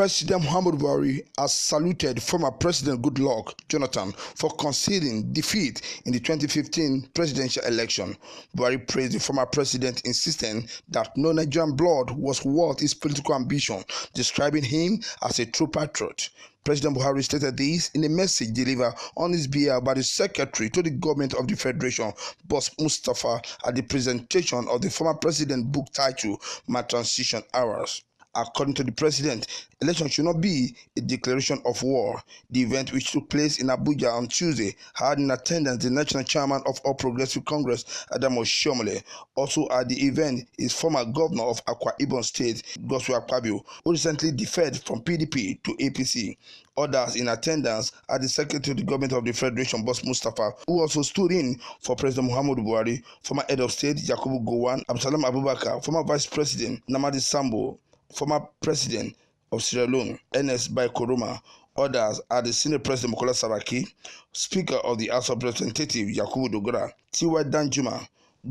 President Muhammadu Buhari has saluted former President Goodluck Jonathan for conceding defeat in the 2015 presidential election. Buhari praised the former president, insisting that no Nigerian blood was worth his political ambition, describing him as a true patriot. President Buhari stated this in a message delivered on his behalf by the Secretary to the Government of the Federation, Boss Mustafa, at the presentation of the former president's book titled My Transition Hours. According to the president, election should not be a declaration of war. The event, which took place in Abuja on Tuesday, had in attendance the national chairman of All Progressive Congress, Adamu Shomole. Also at the event is former governor of Akwa Ibom State, Godswill Akpabio, who recently deferred from PDP to APC. Others in attendance are the Secretary of the Government of the Federation, Boss Mustafa, who also stood in for President Muhammadu Buhari, former head of state, Yakubu Gowon, Abdulsalam Abubakar, former vice president, Namadi Sambo, former president of Sierra Leone, Ernest Bai Koroma. Others are the Senate President Bukola Saraki, Speaker of the House of Representatives Yakubu Dogara, T.Y. Danjuma,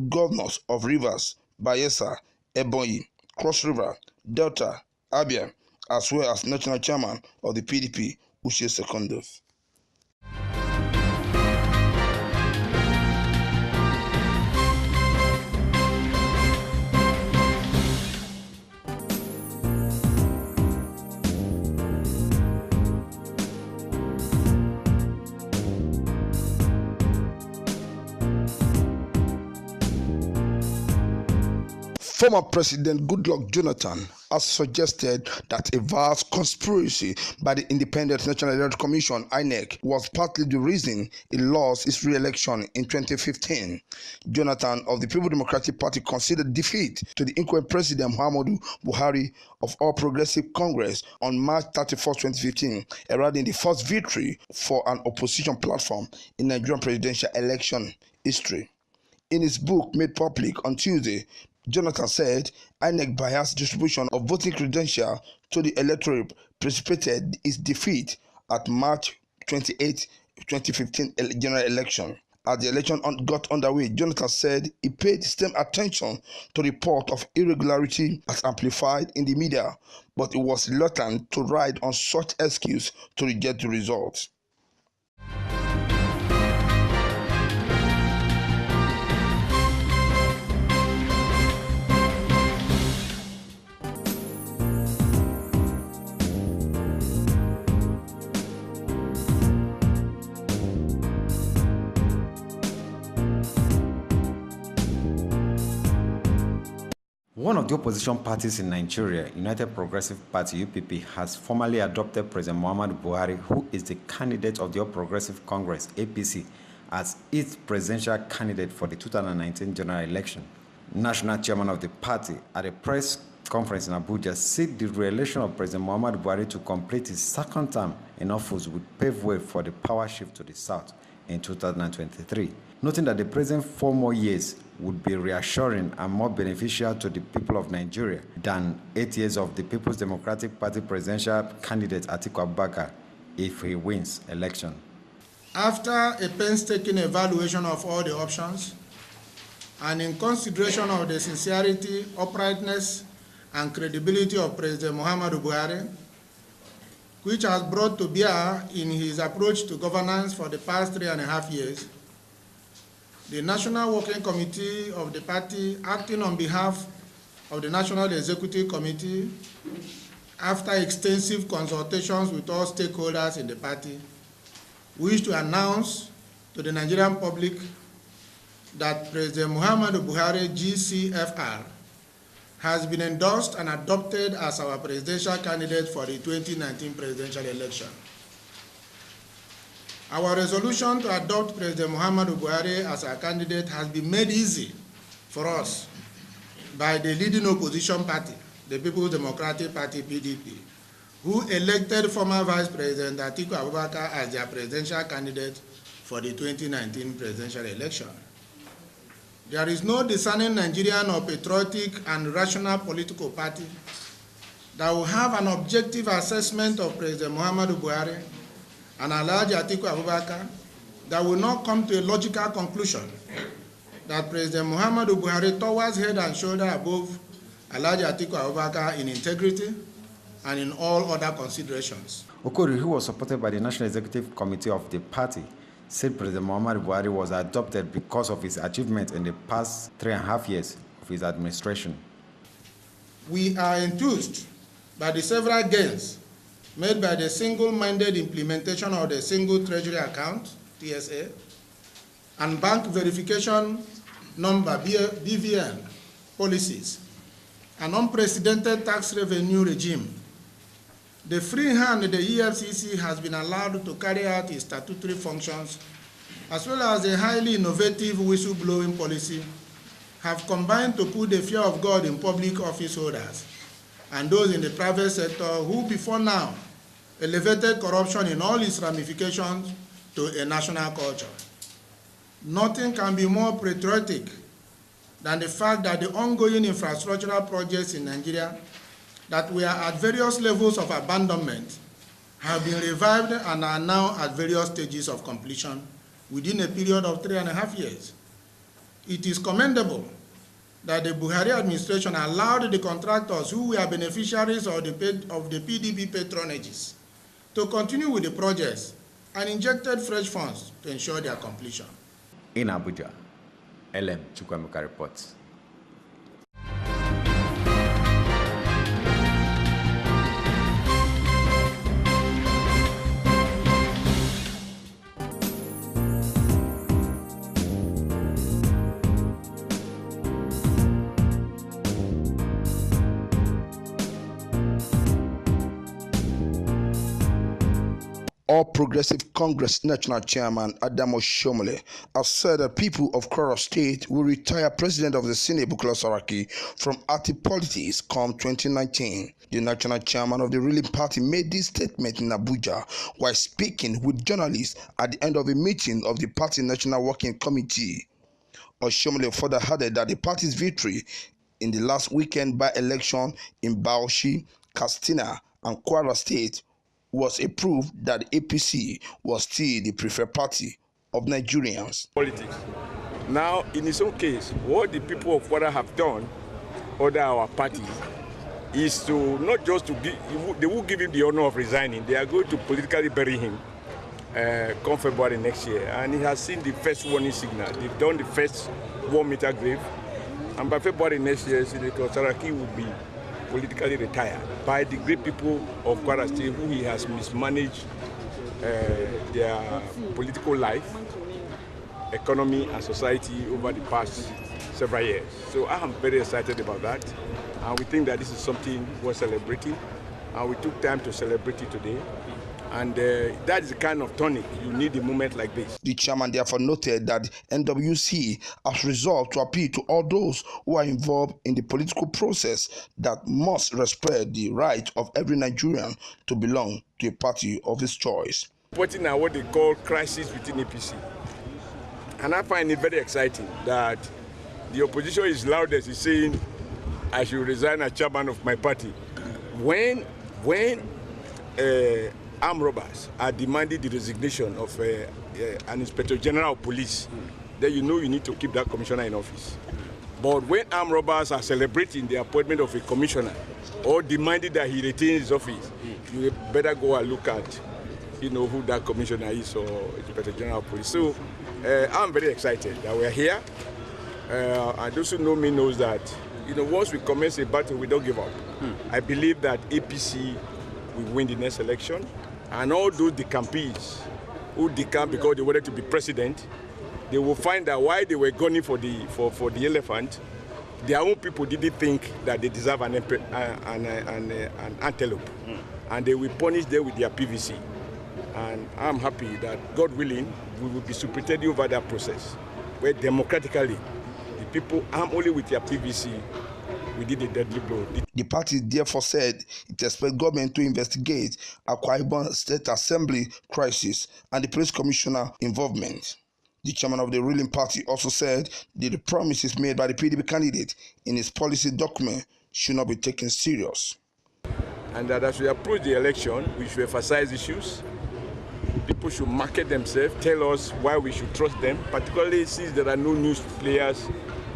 governors of Rivers, Bayelsa, Ebonyi, Cross River, Delta, Abia, as well as national chairman of the PDP, Uche Secondus. Former President Goodluck Jonathan has suggested that a vast conspiracy by the Independent National Electoral Commission (INEC) was partly the reason he lost his re-election in 2015. Jonathan of the People Democratic Party conceded defeat to the incumbent President Muhammadu Buhari of All Progressive Congress on March 31, 2015, heralding the first victory for an opposition platform in Nigerian presidential election history. In his book made public on Tuesday, Jonathan said INEC biased distribution of voting credentials to the electorate precipitated his defeat at March 28, 2015 general election. As the election got underway, Jonathan said he paid extreme attention to report of irregularity as amplified in the media, but he was reluctant to ride on such excuse to reject the results. One of the opposition parties in Nigeria, United Progressive Party (UPP), has formally adopted President Muhammadu Buhari, who is the candidate of the All Progressive Congress (APC), as its presidential candidate for the 2019 general election. National chairman of the party, at a press conference in Abuja, said the re-election of President Muhammadu Buhari to complete his second term in office would pave way for the power shift to the south in 2023, noting that the present 4 more years would be reassuring and more beneficial to the people of Nigeria than 8 years of the People's Democratic Party presidential candidate Atiku Abubakar if he wins election. After a painstaking evaluation of all the options, and in consideration of the sincerity, uprightness, and credibility of President Muhammadu Buhari, which has brought to bear in his approach to governance for the past 3.5 years, the National Working Committee of the party, acting on behalf of the National Executive Committee, after extensive consultations with all stakeholders in the party, wish to announce to the Nigerian public that President Muhammadu Buhari, GCFR, has been endorsed and adopted as our presidential candidate for the 2019 presidential election. Our resolution to adopt President Muhammadu Buhari as our candidate has been made easy for us by the leading opposition party, the People's Democratic Party (PDP), who elected former Vice President Atiku Abubakar as their presidential candidate for the 2019 presidential election. There is no discerning Nigerian or patriotic and rational political party that will have an objective assessment of President Muhammadu Buhari and Alhaji Atiku Abubakar that will not come to a logical conclusion that President Muhammadu Buhari towers head and shoulder above Alhaji Atiku Abubakar in integrity, and in all other considerations. Okori, who was supported by the National Executive Committee of the party, said President Muhammadu Buhari was adopted because of his achievements in the past 3.5 years of his administration. We are enthused by the several gains made by the single-minded implementation of the Single Treasury Account, TSA, and bank verification number, BVN, policies, an unprecedented tax revenue regime. The free hand the EFCC has been allowed to carry out its statutory functions, as well as a highly innovative whistleblowing policy, have combined to put the fear of God in public office holders and those in the private sector who before now elevated corruption in all its ramifications to a national culture. Nothing can be more patriotic than the fact that the ongoing infrastructural projects in Nigeria that were at various levels of abandonment have been revived and are now at various stages of completion within a period of 3.5 years. It is commendable that the Buhari administration allowed the contractors who were beneficiaries of the PDP patronages to continue with the projects and injected fresh funds to ensure their completion. In Abuja, LM Chukwemeka reports. All Progressive Congress National Chairman Adamo Shomole has said that people of Kwara State will retire President of the Senate Bukola Saraki from active politics come 2019. The National Chairman of the ruling party made this statement in Abuja while speaking with journalists at the end of a meeting of the party National Working Committee. Oshomole further added that the party's victory in the last weekend by-election in Bauchi, Katsina, and Kwara State was a proof that the APC was still the preferred party of Nigerians. Politics. Now, in his own case, what the people of Kwara have done under our party is to not just to give, they will give him the honor of resigning. They are going to politically bury him come February next year. And he has seen the first warning signal. They've done the first 1-meter grave. And by February next year, Senator Saraki will be politically retired by the great people of Kwara State who he has mismanaged their political life, economy and society over the past several years. So I am very excited about that, and we think that this is something worth celebrating, and we took time to celebrate it today. And that is the kind of tonic you need in a moment like this. The chairman therefore noted that NWC has resolved to appeal to all those who are involved in the political process that must respect the right of every Nigerian to belong to a party of his choice. Putting out what they call crisis within APC. And I find it very exciting that the opposition is loudest is saying I should resign as chairman of my party. When armed robbers are demanding the resignation of an Inspector General of Police, then you know you need to keep that commissioner in office. But when armed robbers are celebrating the appointment of a commissioner or demanding that he retain his office, you better go and look at, who that commissioner is or Inspector General of Police. So I'm very excited that we're here. And those who know me knows that, once we commence a battle, we don't give up. I believe that APC will win the next election. And all those decampees who decamp because they wanted to be president, they will find that while they were gunning for the elephant, their own people didn't think that they deserve an antelope. And they will punish them with their PVC. And I'm happy that, God willing, we will be superintending over that process, where democratically, the people armed only with their PVC, we did a deadly blow. The party therefore said it expects government to investigate Akwa Ibom State Assembly crisis and the police commissioner involvement. The chairman of the ruling party also said that the promises made by the PDP candidate in his policy document should not be taken serious. And that as we approach the election, we should emphasize issues. People should market themselves, tell us why we should trust them, particularly since there are no news players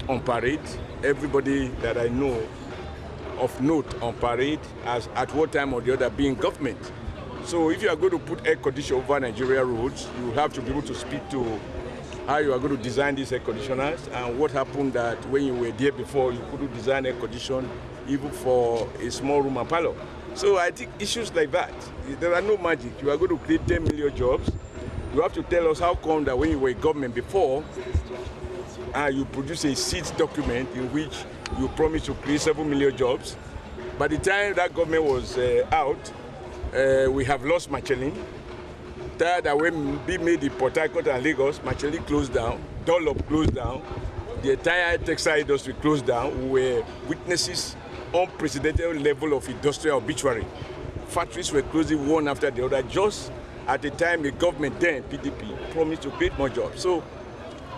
on parade. Everybody that I know, of note on parade as at one time or the other being government. So if you are going to put air conditioner over Nigeria roads, you have to be able to speak to how you are going to design these air conditioners and what happened that when you were there before, you couldn't design air condition even for a small room and parlor. So I think issues like that, there are no magic. You are going to create 10 million jobs. You have to tell us how come that when you were in government before, you produce a seed document in which you promised to create 7 million jobs. By the time that government was out, we have lost Michelin. That when we made the Port Harcourt and Lagos, Michelin closed down, Dunlop closed down, the entire textile industry closed down. We were witnesses unprecedented level of industrial obituary. Factories were closing one after the other, just at the time the government then, PDP, promised to create more jobs. So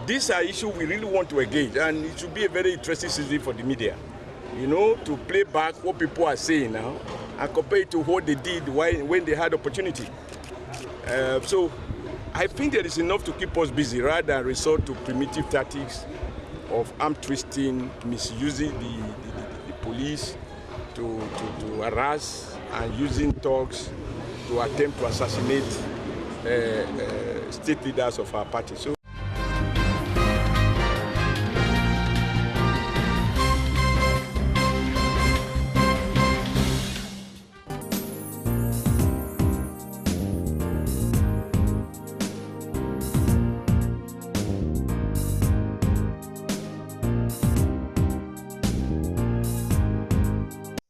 these are issues we really want to engage, and it should be a very interesting season for the media, you know, to play back what people are saying now and compare it to what they did when they had opportunity. So I think there is enough to keep us busy rather than resort to primitive tactics of arm twisting, misusing the police to harass and using thugs to attempt to assassinate state leaders of our party. So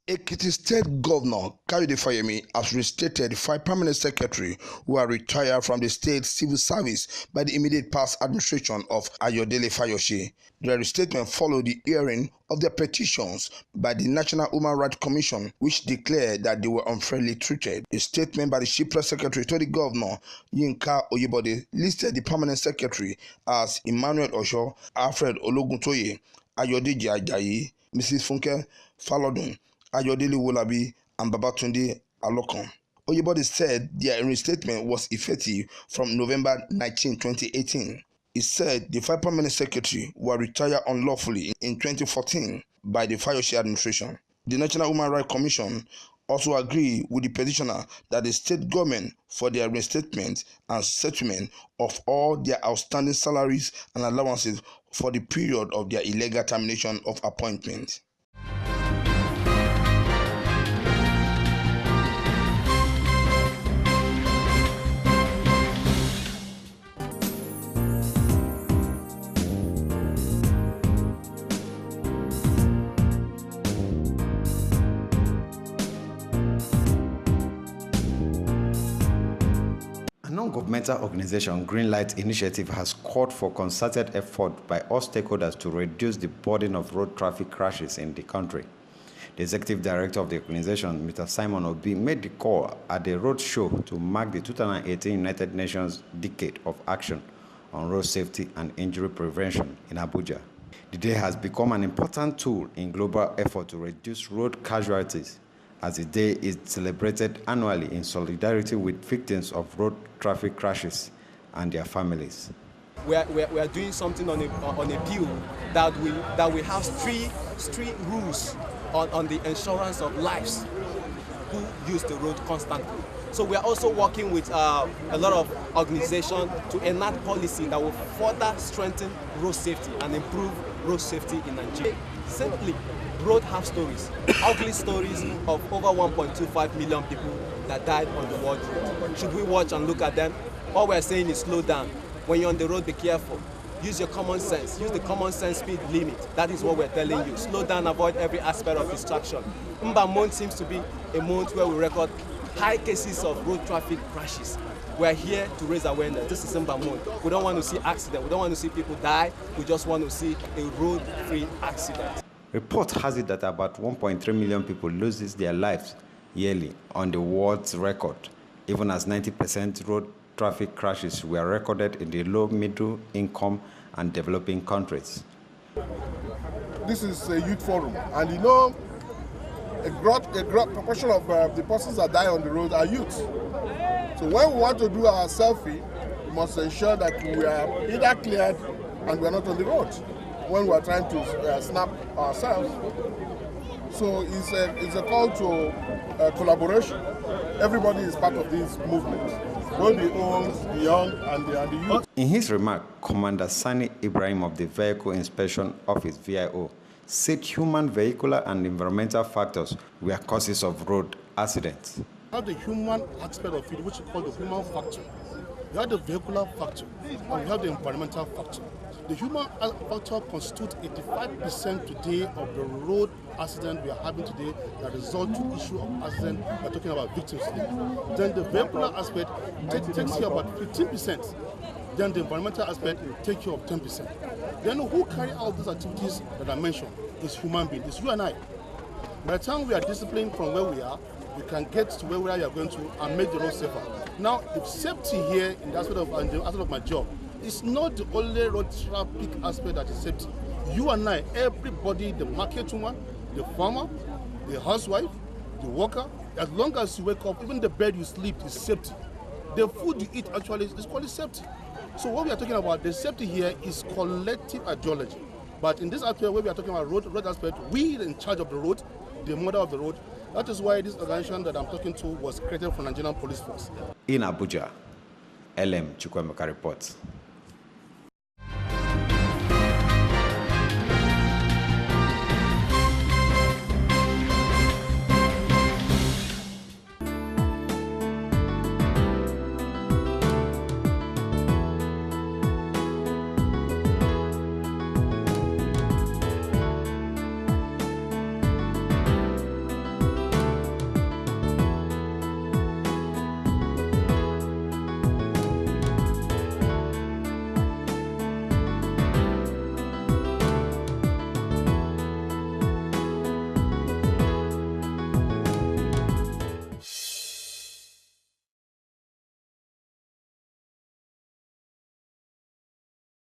Ekiti State Governor Kayode Fayemi has reinstated 5 permanent secretaries who are retired from the state civil service by the immediate past administration of Ayodele Fayose. The reinstatement followed the hearing of their petitions by the National Human Rights Commission, which declared that they were unfairly treated. A statement by the Chief Press Secretary to the Governor, Yinka Oyebode, listed the permanent secretary as Emmanuel Osho, Alfred Ologuntoye, Ayodeji Ajayi, Mrs. Funke Falodun, Ayodele Wolabi, and Babatunde Alokan. Oyebode said their reinstatement was effective from November 19, 2018. He said the 5 permanent secretaries were retired unlawfully in 2014 by the Fayose administration. The National Human Rights Commission also agreed with the petitioner that the state government for their reinstatement and settlement of all their outstanding salaries and allowances for the period of their illegal termination of appointment. A non-governmental organization, Greenlight Initiative, has called for concerted effort by all stakeholders to reduce the burden of road traffic crashes in the country. The executive director of the organization, Mr. Simon Obi, made the call at the road show to mark the 2018 United Nations Decade of Action on Road Safety and Injury Prevention in Abuja. The day has become an important tool in global effort to reduce road casualties, as the day is celebrated annually in solidarity with victims of road traffic crashes and their families. We are doing something on a bill that we have strict rules on the insurance of lives who use the road constantly. So we are also working with a lot of organizations to enact policy that will further strengthen road safety and improve road safety in Nigeria. Simply, road have stories, ugly stories of over 1.25 million people that died on the world road. Should we watch and look at them? All we're saying is slow down. When you're on the road, be careful. Use your common sense. Use the common sense speed limit. That is what we're telling you. Slow down, avoid every aspect of distraction. Mba month seems to be a month where we record high cases of road traffic crashes. We're here to raise awareness. This is Mba month. We don't want to see accidents. We don't want to see people die. We just want to see a road-free accident. Report has it that about 1.3 million people loses their lives yearly on the world's record, even as 90% road traffic crashes were recorded in the low, middle income and developing countries. This is a youth forum, and you know, a great proportion of the persons that die on the road are youth. So when we want to do our selfie, we must ensure that we are either cleared and we are not on the road when we are trying to snap ourselves. So it's a call to collaboration. Everybody is part of this movement, both the old, the young, and the youth. In his remark, Commander Sani Ibrahim of the Vehicle Inspection Office, VIO, said human, vehicular, and environmental factors were causes of road accidents. You have the human aspect of it, which is called the human factor. You have the vehicular factor, and you have the environmental factor. The human factor constitutes 85% today of the road accident we are having today that result to issue of accident. We are talking about victims today. Then the vehicular aspect takes care about 15%. Then the environmental aspect takes care of 10%. Then who carry out these activities that I mentioned is human beings. It's you and I. By the time we are disciplined from where we are, we can get to where we are going to and make the road safer. Now, if safety here in the aspect of my job, it's not the only road traffic aspect that is safety. You and I, everybody, the market woman, the farmer, the housewife, the worker, as long as you wake up, even the bed you sleep is safety. The food you eat actually is called safety. So what we are talking about, the safety here is collective ideology. But in this aspect where we are talking about road aspect, we are in charge of the road, the mother of the road. That is why this organization that I'm talking to was created from Nigerian Police Force. In Abuja, LM Chukwemeka reports.